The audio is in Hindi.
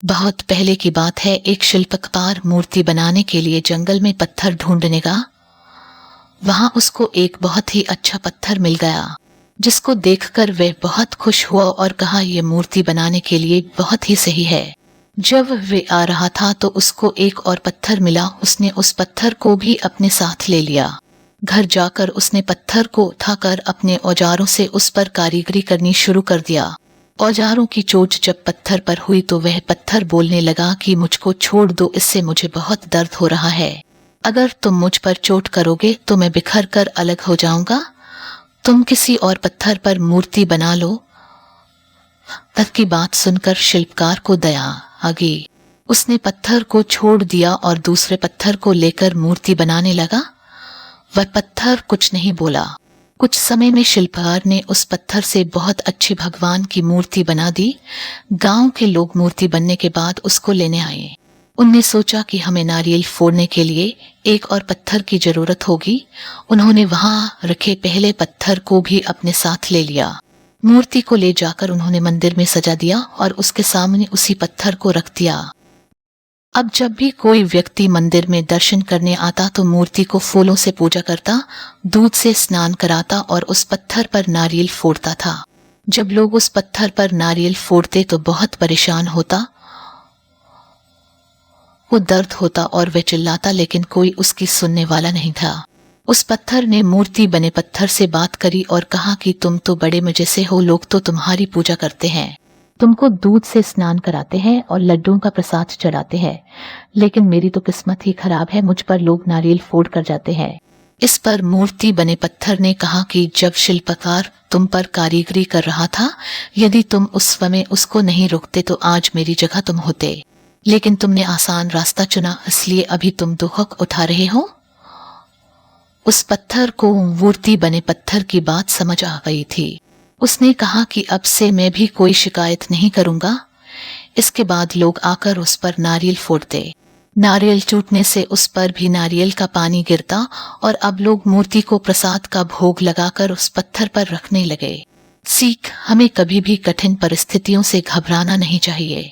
बहुत पहले की बात है। एक शिल्पकार मूर्ति बनाने के लिए जंगल में पत्थर ढूंढने का। वहां उसको एक बहुत ही अच्छा पत्थर मिल गया, जिसको देखकर वह बहुत खुश हुआ और कहा, यह मूर्ति बनाने के लिए बहुत ही सही है। जब वे आ रहा था तो उसको एक और पत्थर मिला। उसने उस पत्थर को भी अपने साथ ले लिया। घर जाकर उसने पत्थर को उठाकर अपने औजारों से उस पर कारीगरी करनी शुरू कर दिया। औजारों की चोट जब पत्थर पर हुई तो वह पत्थर बोलने लगा कि मुझको छोड़ दो, इससे मुझे बहुत दर्द हो रहा है। अगर तुम मुझ पर चोट करोगे तो मैं बिखर कर अलग हो जाऊंगा। तुम किसी और पत्थर पर मूर्ति बना लो। तब की बात सुनकर शिल्पकार को दया आ गई। उसने पत्थर को छोड़ दिया और दूसरे पत्थर को लेकर मूर्ति बनाने लगा। वह पत्थर कुछ नहीं बोला। कुछ समय में शिल्पकार ने उस पत्थर से बहुत अच्छी भगवान की मूर्ति बना दी। गांव के लोग मूर्ति बनने के बाद उसको लेने आए। उनने सोचा कि हमें नारियल फोड़ने के लिए एक और पत्थर की जरूरत होगी। उन्होंने वहां रखे पहले पत्थर को भी अपने साथ ले लिया। मूर्ति को ले जाकर उन्होंने मंदिर में सजा दिया और उसके सामने उसी पत्थर को रख दिया। अब जब भी कोई व्यक्ति मंदिर में दर्शन करने आता तो मूर्ति को फूलों से पूजा करता, दूध से स्नान कराता और उस पत्थर पर नारियल फोड़ता था। जब लोग उस पत्थर पर नारियल फोड़ते तो बहुत परेशान होता, वो दर्द होता और वह चिल्लाता, लेकिन कोई उसकी सुनने वाला नहीं था। उस पत्थर ने मूर्ति बने पत्थर से बात करी और कहा कि तुम तो बड़े मजे से हो, लोग तो तुम्हारी पूजा करते हैं, तुमको दूध से स्नान कराते हैं और लड्डुओं का प्रसाद चढ़ाते हैं, लेकिन मेरी तो किस्मत ही खराब है, मुझ पर लोग नारियल फोड़ कर जाते हैं। इस पर मूर्ति बने पत्थर ने कहा कि जब शिल्पकार तुम पर कारीगरी कर रहा था, यदि तुम उस समय उसको नहीं रोकते तो आज मेरी जगह तुम होते, लेकिन तुमने आसान रास्ता चुना, इसलिए अभी तुम दुख उठा रहे हो। उस पत्थर को मूर्ति बने पत्थर की बात समझ आ गई थी। उसने कहा कि अब से मैं भी कोई शिकायत नहीं करूंगा। इसके बाद लोग आकर उस पर नारियल फोड़ते। नारियल टूटने से उस पर भी नारियल का पानी गिरता और अब लोग मूर्ति को प्रसाद का भोग लगाकर उस पत्थर पर रखने लगे। सीख, हमें कभी भी कठिन परिस्थितियों से घबराना नहीं चाहिए।